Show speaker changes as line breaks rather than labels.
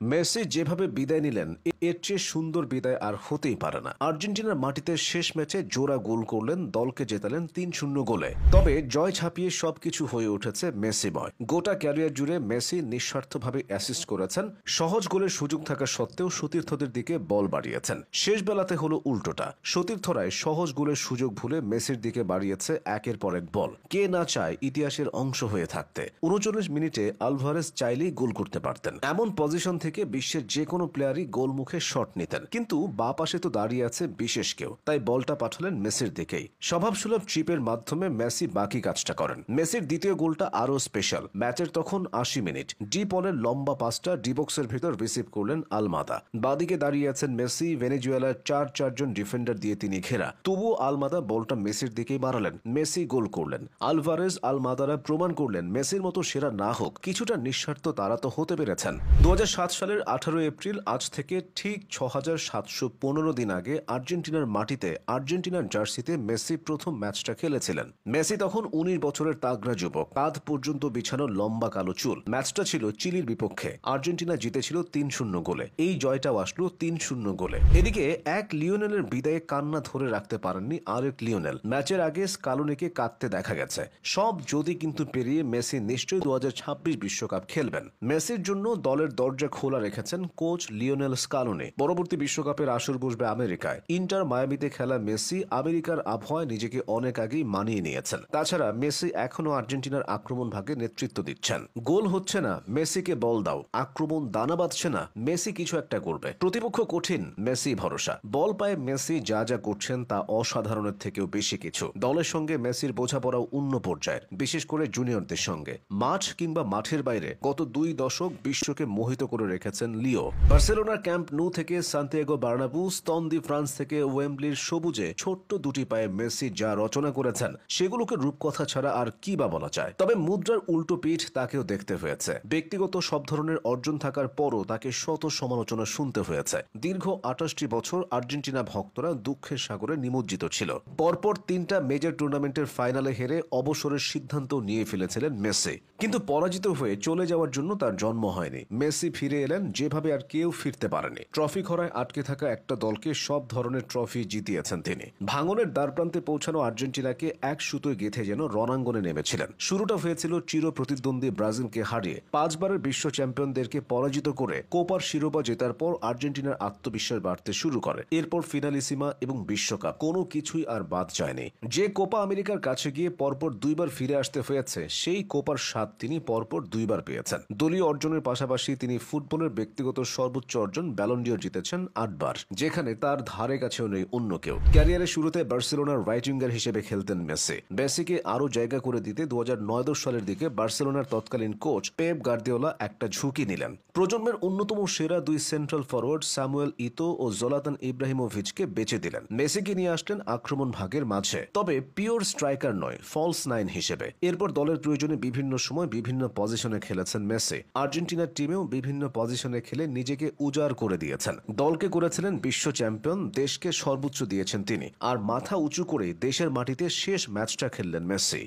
Messi যেভাবে বিদায় নিলেন এর চেয়ে সুন্দর বিদায় আর হতেই পারে না। আর্জেন্টিনার মাটিতে শেষ ম্যাচে জোড়া গোল করলেন, দলকে জেতালেন ৩-০ গোলে। তবে জয় ছাপিয়ে সবকিছু হয়ে উঠেছে মেসিময়। গোটা ক্যারিয়ার জুড়ে মেসি নিঃস্বার্থভাবে অ্যাসিস্ট করেছেন, সহজ গোলের সুযোগ থাকা সত্ত্বেও সতীর্থদের দিকে বল বাড়িয়েছেন। শেষ বেলাতে হলো উল্টোটা, সতীর্থরাই সহজ গোলের সুযোগ ভুলে মেসির দিকে বাড়িয়েছে একের পর এক বল। কে না চায় ইতিহাসের অংশ হয়ে থাকতে। ৩৯ মিনিটে আলভারেজ চাইলেই গোল করতে পারতেন। এমন পজিশন থেকে বিশ্বের যে কোনো প্লেয়ারই গোলমুখে শট নিতেন, কিন্তু বাঁ পাশে তো দাঁড়িয়ে আছে বিশেষ কেউ, তাই বলটা পাঠালেন মেসির দিকেই। স্বভাবসুলভ ট্রিপের মাধ্যমে মেসি বাকি কাজটা করেন। মেসির দ্বিতীয় গোলটা আরও স্পেশাল। ম্যাচের তখন ৮০ মিনিট। ডি পলের লম্বা পাসটা ডি বক্সের ভেতর রিসিভ করলেন আলমাদা। বাদিকে দাঁড়িয়ে আছেন মেসি, ভেনেজুয়েলার চারজন ডিফেন্ডার দিয়ে তিনি ঘেরা। তবুও আলমাদা বলটা মেসির দিকেই বাড়ালেন, মেসি গোল করলেন। আলভারেজ, আলমাদারা প্রমাণ করলেন মেসির মতো সেরা না হোক, কিছুটা নিঃস্বার্থ তারা তো হতে পেরেছেন। ২০০৭ সালের ১৮ এপ্রিল, আজ থেকে ঠিক ৬৭১৫ দিন আগে আর্জেন্টিনার মাটিতে আর্জেন্টিনার জার্সিতে মেসি প্রথম ম্যাচটা খেলেছিলেন। মেসি তখন ১৯ বছরের তাগড়া যুবক, কাঁধ পর্যন্ত বিছানো লম্বা কালো চুল। ম্যাচটা ছিল চিলির বিপক্ষে। আর্জেন্টিনা জিতেছিল ৩-০ গোলে। এই জয়টাও আসলো ৩-০ গোলে। এদিকে এক লিওনেলের বিদায়ে কান্না ধরে রাখতে পারেননি আরেক লিওনেল। ম্যাচের আগে স্কালোনিকে কাঁদতে দেখা গেছে। সব যদি কিন্তু পেরিয়ে মেসি নিশ্চয়ই ২০২৬ বিশ্বকাপ খেলবেন। মেসির জন্য দলের দরজা খোলা রেখেছেন কোচ লিওনেল স্কালোনি। পরবর্তী বিশ্বকাপের আসর বসবে আমেরিকায়। ইন্টার মায়ামিতে খেলা মেসি আমেরিকার আবহাওয়ায় নিজেকে অনেক আগেই মানিয়ে নিয়েছেন। তাছাড়া মেসি এখনো আর্জেন্টিনার আক্রমণ ভাগে নেতৃত্ব দিচ্ছেন। গোল হচ্ছে না, মেসিকে বল দাও। আক্রমণ দানা বাঁধছে না, মেসি কিছু একটা করবে। প্রতিপক্ষ কঠিন, মেসি ভরসা। বল পায়ে মেসি যা যা করছেন তা অসাধারণের থেকেও বেশি কিছু। দলের সঙ্গে মেসির বোঝাপড়াও অন্য পর্যায়ের, বিশেষ করে জুনিয়রদের সঙ্গে। মাঠ কিংবা মাঠের বাইরে গত ২ দশক বিশ্বকে মোহিত করে রেখেছেন লিও। বার্সেলোনার ক্যাম্প নু থেকে সান্তিয়াগো বার্নাবু, স্তন দি ফ্রান্স থেকে ওয়েম্বলির সবুজে ছোট্ট দুটি পায়ে মেসি যা রচনা করেছেন সেগুলোকে রূপকথা ছাড়া আর কি বা বলা যায়। তবে মুদ্রার উল্টো পিঠ তাকেও দেখতে হয়েছে। ব্যক্তিগত সব ধরনের অর্জন থাকার পরও তাকে শত সমালোচনা শুনতে হয়েছে। দীর্ঘ ২৮টি বছর আর্জেন্টিনা ভক্তরা দুঃখের সাগরে নিমজ্জিত ছিল। পরপর ৩টা মেজর টুর্নামেন্টের ফাইনালে হেরে অবসরের সিদ্ধান্ত নিয়ে ফেলেছিলেন মেসি। কিন্তু পরাজিত হয়ে চলে যাওয়ার জন্য তার জন্ম হয়নি। মেসি ফিরে এলেন যেভাবে আর কেউ ফিরতে পারেনি। ট্রফি খরায় আটকে থাকা একটা দলকে সব ধরনের ট্রফি জিতিয়েছেন তিনি। ভাঙনের দ্বারপ্রান্তে পৌঁছানো আর্জেন্টিনাকে এক সুতোয় গেঁথে যেন রণাঙ্গনে নেমেছিলেন। শুরুটা হয়েছিল চির প্রতিদ্বন্দ্বী ব্রাজিলকে হারিয়ে। ৫ বারের বিশ্ব চ্যাম্পিয়নদেরকে পরাজিত করে কোপার শিরোপা জেতার পর আর্জেন্টিনার আত্মবিশ্বাস বাড়তে শুরু করে। এরপর ফিনালিসিমা এবং বিশ্বকাপ, কোনো কিছুই আর বাদ যায়নি। যে কোপা আমেরিকার কাছে গিয়ে পরপর ২ বার ফিরে আসতে হয়েছে, সেই কোপার স্বাদ তিনি পরপর ২ বার পেয়েছেন। দলীয় অর্জনের পাশাপাশি তিনি ফুটবলের ব্যক্তিগত সর্বোচ্চ অর্জন ব্যালন ডিওর জিতেছেন ৮ বার, যেখানে তার ধারে কাছেও নেই অন্য কেউ। ক্যারিয়ারের শুরুতে বার্সেলোনার রাইট উইঙ্গার হিসেবে খেলতেন মেসি। মেসিকে আরও জায়গা করে দিতে ২০০৯-১০ সালের দিকে বার্সেলোনার তৎকালীন কোচ পেপ গার্দিওলা একটা ঝুঁকি নিলেন। প্রজন্মের অন্যতম সেরা ২ সেন্ট্রাল ফরওয়ার্ড স্যামুয়েল ইতো ও জলাতান ইব্রাহিমোভিচকে বেছে দিলেন। মেসিকে নিয়ে আসলেন আক্রমণ ভাগের মাঝে, তবে পিওর স্ট্রাইকার নয়, ফলস নাইন হিসেবে। এরপর দলের প্রয়োজনে বিভিন্ন সময় বিভিন্ন পজিশনে খেলেছেন মেসি। আর্জেন্টিনার টিমেও বিভিন্ন পজিশনে খেলে নিজেকে উজাড় করে দিয়েছেন। দলকে করেছিলেন বিশ্ব চ্যাম্পিয়ন, দেশকে সর্বোচ্চ দিয়েছেন তিনি। আর মাথা উঁচু করে দেশের মাটিতে শেষ ম্যাচটা খেললেন মেসি।